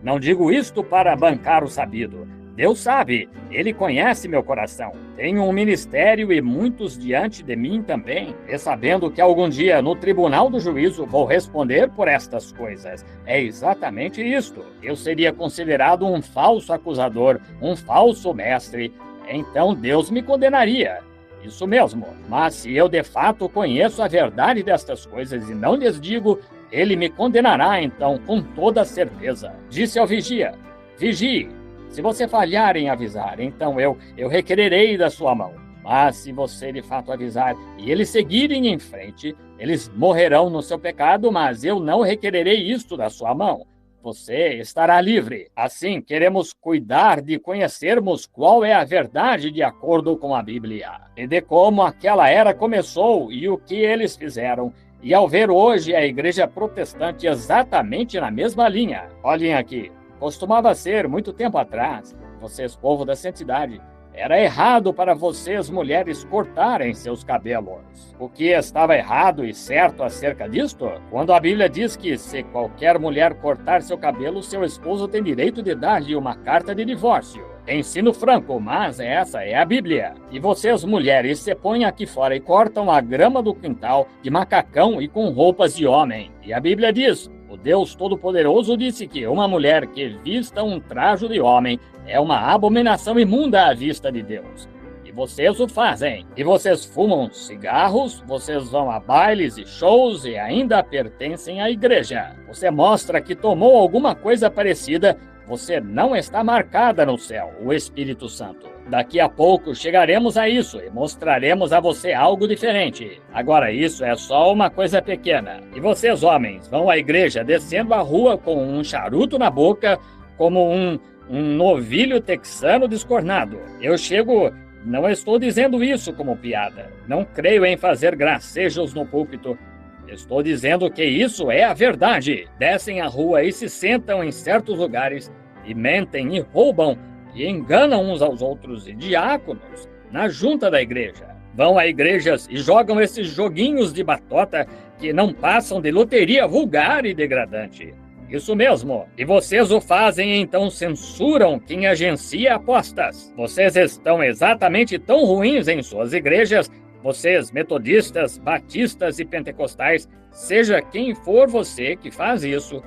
Não digo isto para bancar o sabido. Deus sabe, Ele conhece meu coração. Tenho um ministério e muitos diante de mim também. E sabendo que algum dia, no tribunal do juízo, vou responder por estas coisas. É exatamente isto. Eu seria considerado um falso acusador, um falso mestre. Então Deus me condenaria. Isso mesmo. Mas se eu de fato conheço a verdade destas coisas e não lhes digo, Ele me condenará então com toda certeza. Disse ao vigia: vigie. Se você falhar em avisar, então eu requererei da sua mão. Mas se você de fato avisar e eles seguirem em frente, eles morrerão no seu pecado, mas eu não requererei isto da sua mão. Você estará livre. Assim, queremos cuidar de conhecermos qual é a verdade de acordo com a Bíblia, e de como aquela era começou e o que eles fizeram. E ao ver hoje a igreja protestante exatamente na mesma linha. Olhem aqui. Costumava ser, muito tempo atrás, vocês, povo da santidade, era errado para vocês, mulheres, cortarem seus cabelos. O que estava errado e certo acerca disto? Quando a Bíblia diz que se qualquer mulher cortar seu cabelo, seu esposo tem direito de dar-lhe uma carta de divórcio. Ensino franco, mas essa é a Bíblia. E vocês, mulheres, se põem aqui fora e cortam a grama do quintal de macacão e com roupas de homem. E a Bíblia diz: o Deus Todo-Poderoso disse que uma mulher que vista um trajo de homem é uma abominação imunda à vista de Deus. E vocês o fazem. E vocês fumam cigarros, vocês vão a bailes e shows e ainda pertencem à igreja. Você mostra que tomou alguma coisa parecida. Você não está marcada no céu, o Espírito Santo. Daqui a pouco chegaremos a isso e mostraremos a você algo diferente. Agora, isso é só uma coisa pequena. E vocês, homens, vão à igreja descendo a rua com um charuto na boca, como um novilho texano descornado. Não estou dizendo isso como piada. Não creio em fazer gracejos no púlpito. Estou dizendo que isso é a verdade. Descem a rua e se sentam em certos lugares e mentem e roubam e enganam uns aos outros e diáconos na junta da igreja. Vão a igrejas e jogam esses joguinhos de batota que não passam de loteria vulgar e degradante. Isso mesmo. E vocês o fazem e então censuram quem agencia apostas. Vocês estão exatamente tão ruins em suas igrejas. Vocês, metodistas, batistas e pentecostais, seja quem for você que faz isso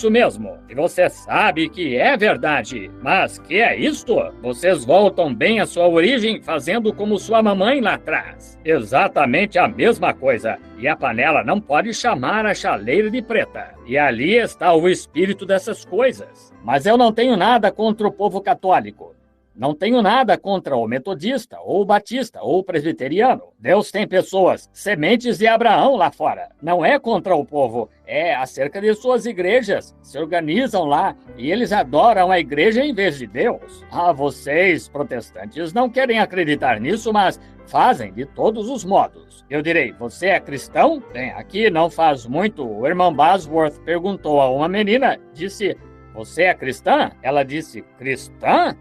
mesmo. E você sabe que é verdade. Mas que é isto? Vocês voltam bem à sua origem fazendo como sua mamãe lá atrás. Exatamente a mesma coisa. E a panela não pode chamar a chaleira de preta. E ali está o espírito dessas coisas. Mas eu não tenho nada contra o povo católico. Não tenho nada contra o metodista, ou o batista, ou o presbiteriano. Deus tem pessoas, sementes de Abraão lá fora. Não é contra o povo, é acerca de suas igrejas. Se organizam lá e eles adoram a igreja em vez de Deus. Vocês, protestantes, não querem acreditar nisso, mas fazem de todos os modos. Eu direi: você é cristão? Bem, aqui não faz muito, o irmão Bosworth perguntou a uma menina, disse: você é cristã? Ela disse: cristã?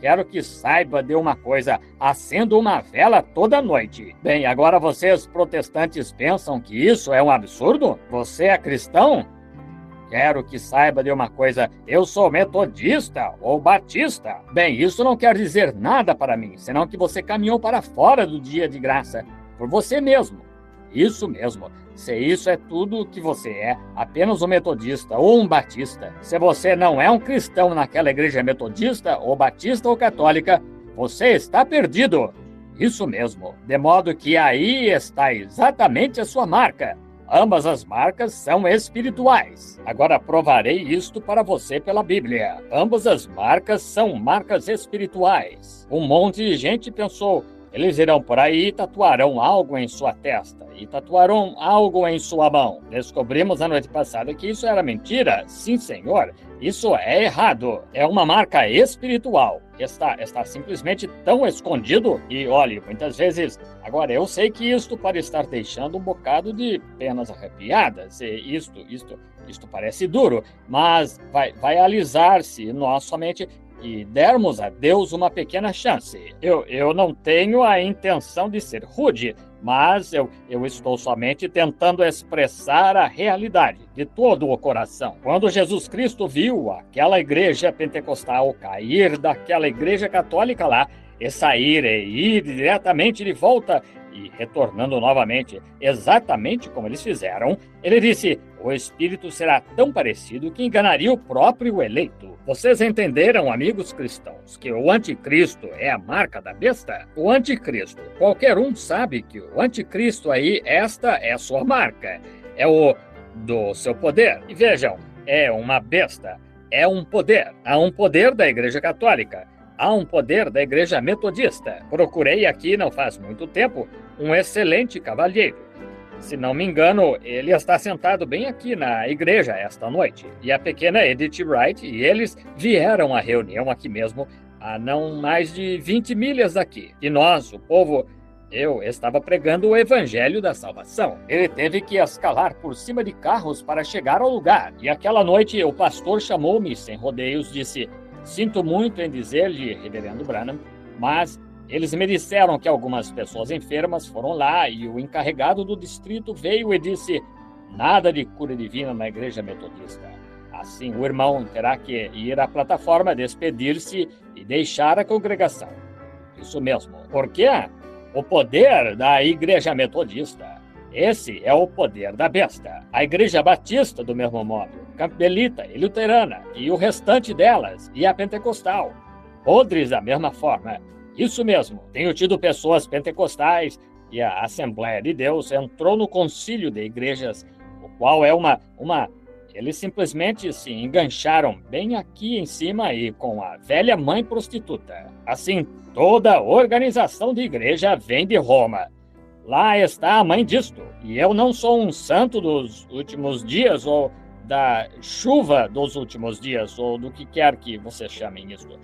Quero que saiba de uma coisa, acendo uma vela toda noite. Bem, agora vocês protestantes pensam que isso é um absurdo? Você é cristão? Quero que saiba de uma coisa, eu sou metodista ou batista. Bem, isso não quer dizer nada para mim, senão que você caminhou para fora do dia de graça, por você mesmo. Isso mesmo. Se isso é tudo o que você é, apenas um metodista ou um batista, se você não é um cristão naquela igreja metodista ou batista ou católica, você está perdido. Isso mesmo. De modo que aí está exatamente a sua marca. Ambas as marcas são espirituais. Agora provarei isto para você pela Bíblia. Ambas as marcas são marcas espirituais. Um monte de gente pensou: eles irão por aí e tatuarão algo em sua testa, e tatuarão algo em sua mão. Descobrimos a noite passada que isso era mentira. Sim, senhor, isso é errado. É uma marca espiritual. Está simplesmente tão escondido. E olhe, muitas vezes, agora eu sei que isto pode estar deixando um bocado de penas arrepiadas, e isto parece duro, mas vai alisar se nós somente e dermos a Deus uma pequena chance. Eu não tenho a intenção de ser rude, mas eu estou somente tentando expressar a realidade de todo o coração. Quando Jesus Cristo viu aquela igreja pentecostal cair daquela igreja católica lá, e sair e ir diretamente de volta e retornando novamente, exatamente como eles fizeram, ele disse: o Espírito será tão parecido que enganaria o próprio eleito. Vocês entenderam, amigos cristãos, que o anticristo é a marca da besta? O anticristo, qualquer um sabe que o anticristo aí, esta é a sua marca, é o do seu poder. E vejam, é uma besta, é um poder. Há um poder da Igreja Católica, há um poder da Igreja Metodista. Procurei aqui, não faz muito tempo, um excelente cavalheiro. Se não me engano, ele está sentado bem aqui na igreja esta noite. E a pequena Edith Wright e eles vieram à reunião aqui mesmo, a não mais de 20 milhas daqui. E nós, o povo, eu estava pregando o evangelho da salvação. Ele teve que escalar por cima de carros para chegar ao lugar. E aquela noite o pastor chamou-me sem rodeios, disse: sinto muito em dizer-lhe, reverendo Branham, mas eles me disseram que algumas pessoas enfermas foram lá e o encarregado do distrito veio e disse: nada de cura divina na igreja metodista. Assim, o irmão terá que ir à plataforma, despedir-se e deixar a congregação. Isso mesmo. Por quê? O poder da igreja metodista. Esse é o poder da besta. A igreja batista, do mesmo modo, campbelita e luterana, e o restante delas, e a pentecostal. Podres da mesma forma. Isso mesmo, tenho tido pessoas pentecostais e a Assembleia de Deus entrou no concílio de igrejas, o qual é eles simplesmente se engancharam bem aqui em cima e com a velha mãe prostituta. Assim, toda a organização de igreja vem de Roma. Lá está a mãe disto, e eu não sou um santo dos últimos dias ou da chuva dos últimos dias, ou do que quer que vocês chamem isto.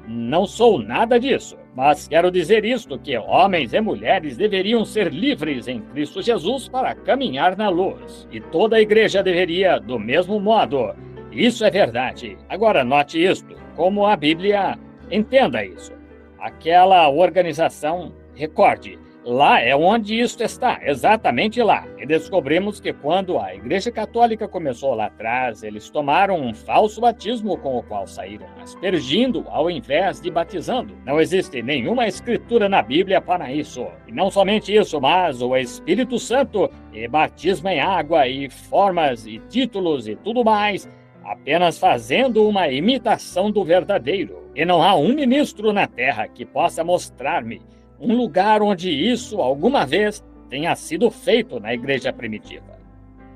Não sou nada disso, mas quero dizer isto, que homens e mulheres deveriam ser livres em Cristo Jesus para caminhar na luz. E toda a igreja deveria, do mesmo modo. Isso é verdade. Agora, note isto, como a Bíblia entenda isso. Aquela organização, recorde, lá é onde isto está, exatamente lá. E descobrimos que quando a Igreja Católica começou lá atrás, eles tomaram um falso batismo com o qual saíram aspergindo ao invés de batizando. Não existe nenhuma escritura na Bíblia para isso. E não somente isso, mas o Espírito Santo e batismo em água e formas e títulos e tudo mais, apenas fazendo uma imitação do verdadeiro. E não há um ministro na terra que possa mostrar-me um lugar onde isso alguma vez tenha sido feito na igreja primitiva.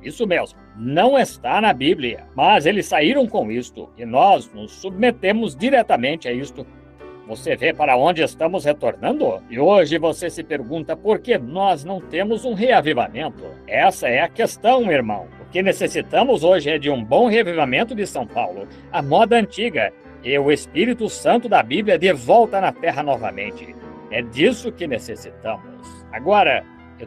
Isso mesmo, não está na Bíblia, mas eles saíram com isto e nós nos submetemos diretamente a isto. Você vê para onde estamos retornando? E hoje você se pergunta por que nós não temos um reavivamento. Essa é a questão, irmão. O que necessitamos hoje é de um bom reavivamento de São Paulo, a moda antiga, e o Espírito Santo da Bíblia de volta na terra novamente. É disso que necessitamos. Agora,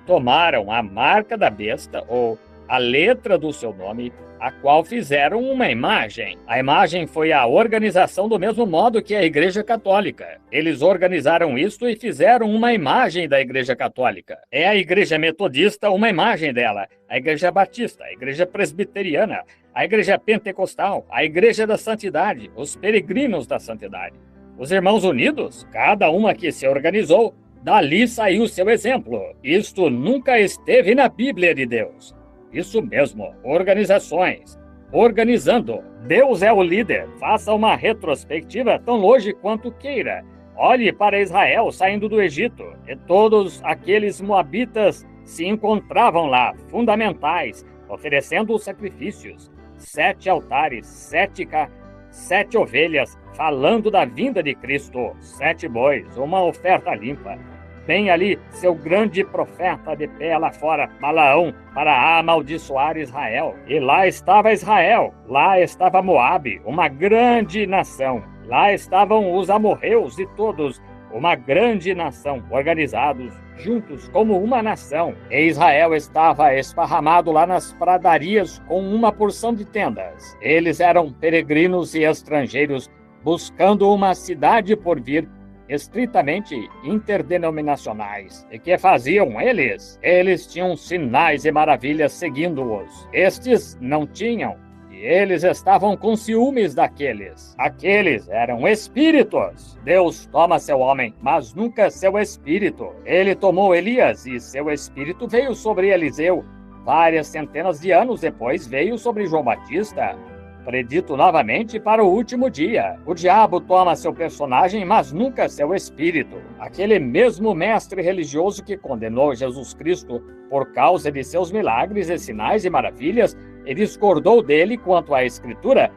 tomaram a marca da besta, ou a letra do seu nome, a qual fizeram uma imagem. A imagem foi a organização do mesmo modo que a Igreja Católica. Eles organizaram isto e fizeram uma imagem da Igreja Católica. É a Igreja Metodista uma imagem dela, a Igreja Batista, a Igreja Presbiteriana, a Igreja Pentecostal, a Igreja da Santidade, os Peregrinos da Santidade. Os Irmãos Unidos, cada uma que se organizou, dali saiu seu exemplo. Isto nunca esteve na Bíblia de Deus. Isso mesmo, organizações. Organizando. Deus é o líder. Faça uma retrospectiva tão longe quanto queira. Olhe para Israel saindo do Egito. E todos aqueles moabitas se encontravam lá, fundamentais, oferecendo os sacrifícios. 7 altares, 7 ovelhas, falando da vinda de Cristo, 7 bois, uma oferta limpa. Tem ali seu grande profeta de pé lá fora, Balaão, para amaldiçoar Israel. E lá estava Israel, lá estava Moabe, uma grande nação. Lá estavam os amorreus e todos, uma grande nação, organizados, juntos como uma nação. E Israel estava esparramado lá nas pradarias com uma porção de tendas. Eles eram peregrinos e estrangeiros, buscando uma cidade por vir, estritamente interdenominacionais. E que faziam eles? Eles tinham sinais e maravilhas seguindo-os. Estes não tinham. E eles estavam com ciúmes daqueles. Aqueles eram espíritos. Deus toma seu homem, mas nunca seu espírito. Ele tomou Elias e seu espírito veio sobre Eliseu. Várias centenas de anos depois veio sobre João Batista, predito novamente para o último dia. O diabo toma seu personagem, mas nunca seu espírito. Aquele mesmo mestre religioso que condenou Jesus Cristo por causa de seus milagres e sinais e maravilhas e discordou dele quanto à Escritura,